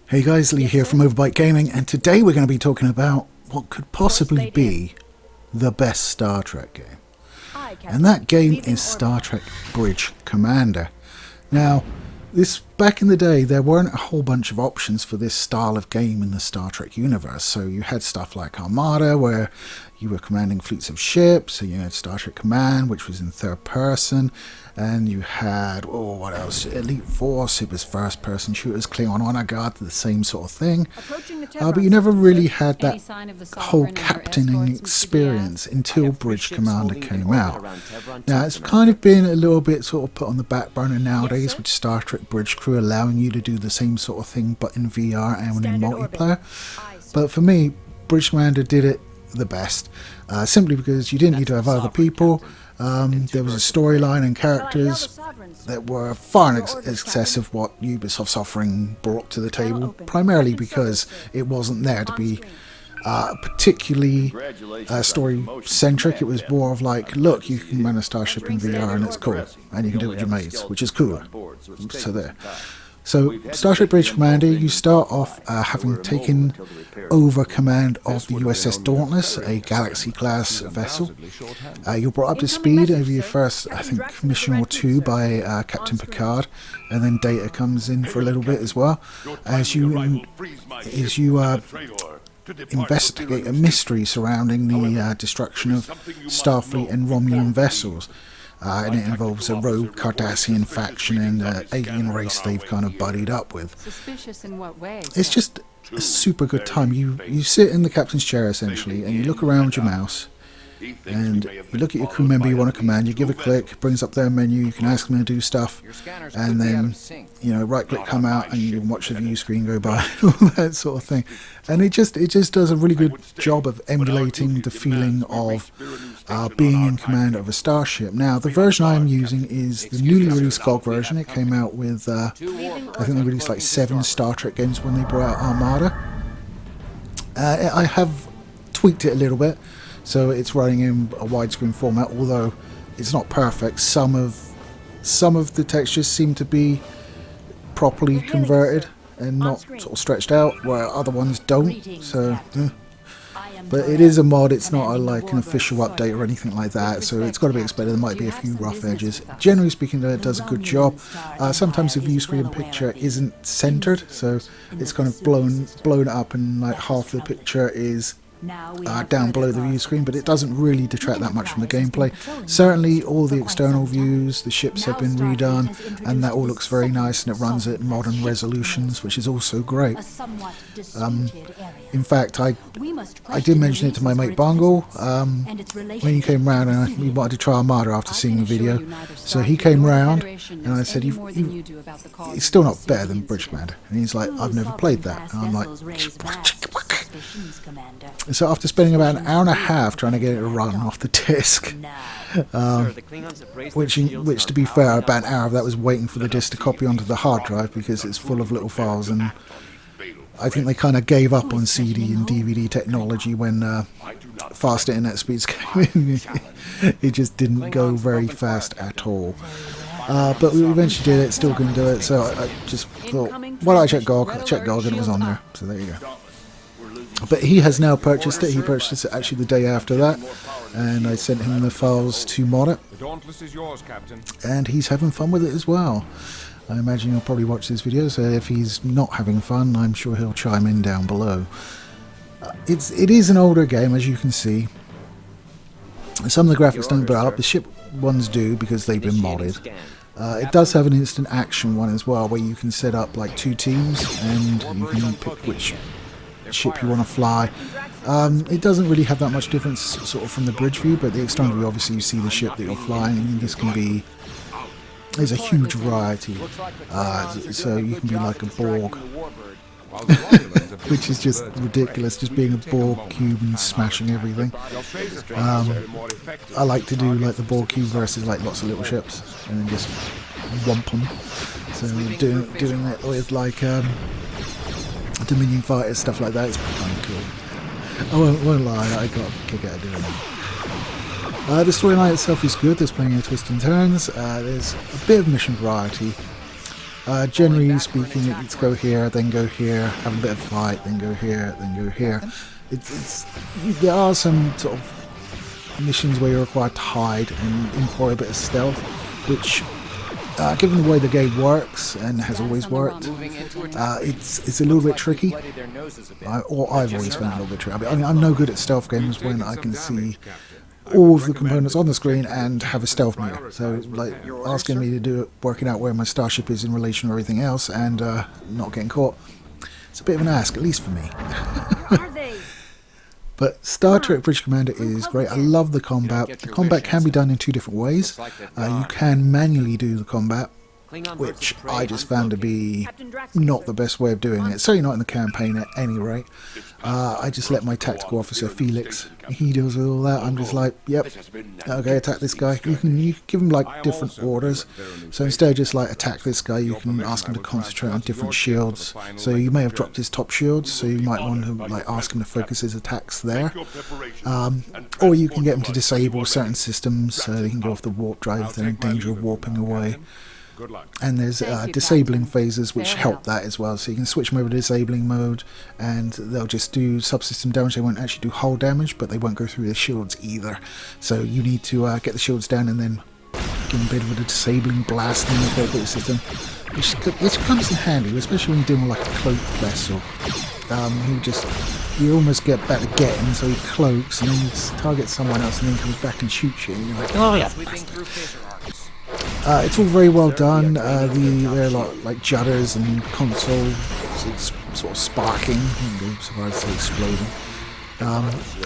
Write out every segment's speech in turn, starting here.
Hey guys, Lee here from Overbite Gaming, and today we're going to be talking about what could possibly be the best Star Trek game. And that game is Star Trek Bridge Commander. Now, back in the day, there weren't a whole bunch of options for this style of game in the Star Trek universe. So you had stuff like Armada, where you were commanding fleets of ships. So you had Star Trek Command, which was in third person. And you had, what else? Elite Force, it was first-person shooters. Klingon Honor Guard, the same sort of thing. But you never really had that whole captaining experience until Bridge Commander came out. Now, it's kind of been a little bit sort of put on the back burner nowadays with Star Trek Bridge Crew allowing you to do the same sort of thing, but in VR and in multiplayer. But for me, Bridge Commander did it the best, simply because you didn't need to have other people. There was a storyline and characters that were far in excess of what Ubisoft's offering brought to the table, primarily because it wasn't there to be particularly story-centric. It was more of like, look, you can run a starship in VR and it's cool, and you can do it with your mates, which is cooler. So there. So, Starship Bridge Commander, you start off having taken over command of the USS Dauntless, a Galaxy-class vessel. You're brought up to speed over your first, I think, mission or two by Captain Picard, and then Data comes in for a little bit as well, as you investigate a mystery surrounding the destruction of Starfleet and Romulan vessels. And it involves a rogue Cardassian faction and an alien race they've kind of buddied up with. Suspicious in what way? It's just a super good time. You sit in the captain's chair essentially, and you look around with your mouse, and you look at your crew member you want to command. You give a click, it brings up their menu. You can ask them to do stuff, and then right click, come out, and you can watch the view screen go by, all that sort of thing. And it just does a really good job of emulating the feeling of being in command of a starship. Now, the version I'm using is the newly released GOG version. It came out with, I think they released like 7 Star Trek games when they brought out Armada. I have tweaked it a little bit, so it's running in a widescreen format, although it's not perfect. Some of the textures seem to be properly converted and not sort of stretched out, where other ones don't. So, but it is a mod. It's not like an official update or anything like that. So it's got to be expected. There might be a few rough edges. Generally speaking, it does a good job. Sometimes the view screen picture isn't centered, so it's kind of blown up, and like half the picture is down below the view screen, but it doesn't really detract that much from the gameplay. Certainly all the external views, the ships have been redone, and that all looks very nice, and it runs at modern resolutions, which is also great. In fact, I did mention it to my mate Bungle when he came round, and we wanted to try Armada after seeing the video. So he came round, and I said, it's still not better than Bridge Commander. And he's like, I've never played that. And I'm like, so after spending about an hour and a half trying to get it to run off the disc, which to be fair, about an hour of that was waiting for the disc to copy onto the hard drive because it's full of little files, and I think they kind of gave up on CD and DVD technology when fast internet speeds came in. It just didn't go very fast at all. But we eventually did it, still couldn't do it, so I just thought, why don't I check GOG? I checked GOG and it was on there, so there you go. But he has now purchased it. He purchased it actually the day after that, and I sent him the files to mod it, and he's having fun with it as well. I imagine he'll probably watch this video, so if he's not having fun, I'm sure he'll chime in down below. It is an older game, as you can see. Some of the graphics don't blow up. The ship ones do because they've been modded. It does have an instant action one as well, where you can set up like 2 teams, and you can pick which ship you want to fly. It doesn't really have that much difference sort of from the bridge view, but the external view, obviously you see the ship that you're flying, and this can be, there's a huge variety, so you can be like a Borg, which is just ridiculous, just being a Borg cube and smashing everything. I like to do like the Borg cube versus like lots of little ships and then just whomp them, so doing it with like Dominion fighters, stuff like that, it's kind of cool. I won't lie, I got a kick out of doing it. The storyline itself is good. There's plenty of twists and turns. There's a bit of mission variety. Generally speaking, it's go here, then go here, have a bit of fight, then go here, then go here. There are some sort of missions where you're required to hide and employ a bit of stealth, which, given the way the game works and has always worked, it's a little bit tricky. Or I've always found it a little bit tricky. I mean, I'm no good at stealth games when I can see all of the components on the screen and have a stealth meter. So, like, asking me to do it, working out where my starship is in relation to everything else and not getting caught, it's a bit of an ask, at least for me. But Star Trek Bridge Commander is great. I love the combat. The combat can be done in two different ways. You can manually do the combat, which I just found to be not the best way of doing it. Certainly not in the campaign at any rate. I just let my tactical officer Felix, he deals with all that. I'm just like, yep, okay, attack this guy. You can give him like different orders. So instead of just like attack this guy, you can ask him to concentrate on different shields. So you may have dropped his top shields, so you might want to like ask him to focus his attacks there. Or you can get him to disable certain systems so they can go off the warp drive if they're in danger of warping away. And there's disabling phases which help that as well, so you can switch them over to disabling mode and they'll just do subsystem damage. They won't actually do hull damage, but they won't go through the shields either, so you need to get the shields down and then give them a bit of a disabling blast in the appropriate system, which comes in handy, especially when you're dealing with like a cloaked vessel. You almost get back to get him, so he cloaks and then you target someone else and then he comes back and shoots you and you're like, oh yeah. It's all very well done. There are like judders and console sort of sparking, surprised to exploding.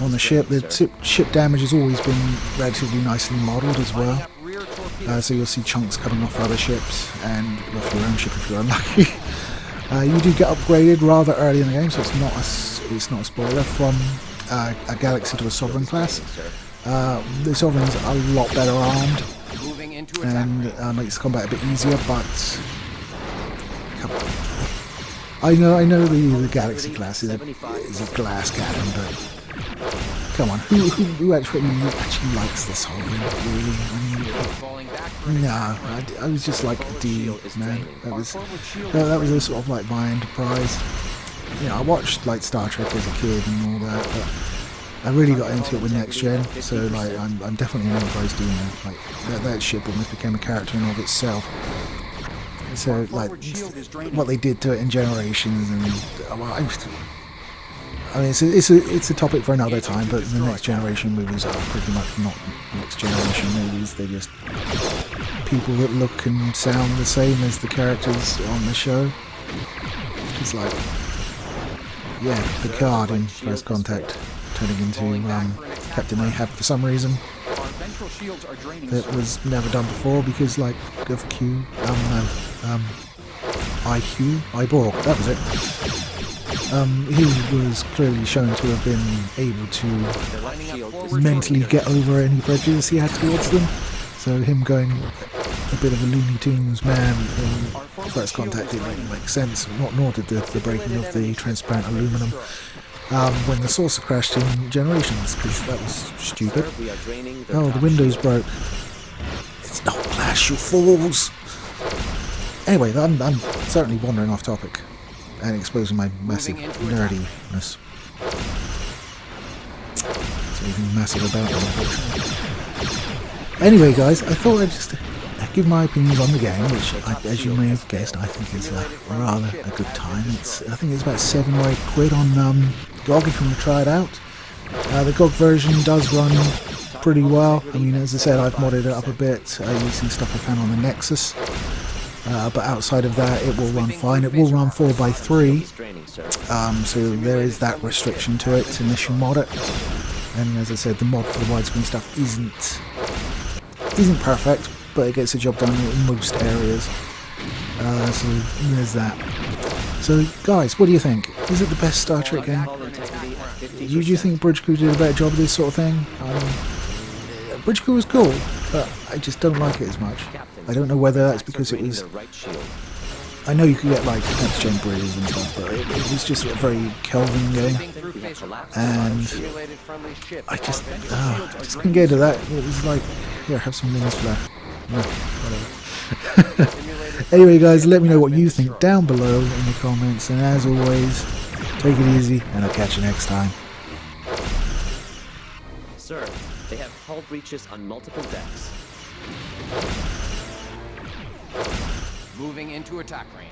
On the ship, the ship damage has always been relatively nicely modelled as well. So you'll see chunks coming off other ships and off your own ship if you're unlucky. You do get upgraded rather early in the game, so it's not a spoiler, from a Galaxy to a Sovereign class. The Sovereign's a lot better armed and makes combat a bit easier, but I know the Galaxy class is a glass cannon, but come on, who actually likes the Sovereign, really? I mean, no, I was just like a D, man. That was a sort of like my enterprise. I watched like Star Trek as a kid and all that, but I really got into it with Next Gen, so like I'm definitely an Enterprise D now. Like that ship almost became a character in of itself. So like what they did to it in Generations, and well, I mean it's a topic for another time. But the Next Generation movies are pretty much not Next Generation movies. They're just people that look and sound the same as the characters on the show. It's like, yeah, Picard in First Contact turning into Captain Ahab for some reason. That was never done before because, like, of Q, Iborg, that was it. He was clearly shown to have been able to mentally get over any prejudice he had towards them. So him going a bit of a Looney Tunes man in First Contact didn't really make sense, nor did the breaking of the transparent aluminum when the saucer crashed in Generations, because that was stupid. Oh, the windows broke. It's not glass, you fools! Anyway, I'm certainly wandering off topic and exposing my massive nerdiness. It's anything massive about it, unfortunately. Anyway, guys, I thought I'd just give my opinions on the game, which, as you may have guessed, I think is rather a good time. I think it's about £7 or £8 on GOG if you want to try it out. The GOG version does run pretty well. I mean, as I said, I've modded it up a bit using stuff I found on the Nexus. But outside of that, it will run fine. It will run 4x3, so there is that restriction to it unless you mod it. And as I said, the mod for the widescreen stuff isn't perfect, but it gets the job done in most areas. So there's that. So guys, what do you think? Is it the best Star Trek game? Do you think Bridge Crew did a better job of this sort of thing? Bridge Crew was cool, but I just don't like it as much. I don't know whether that's because it was... I know you could get like next gen bridges and stuff, but it was just a very Kelvin game, and I just couldn't get into that. It was like, here, have some mins flare. No, whatever. Anyway, guys, let me know what you think down below in the comments. And as always, take it easy, and I'll catch you next time. Sir, they have hull breaches on multiple decks. Moving into attack range.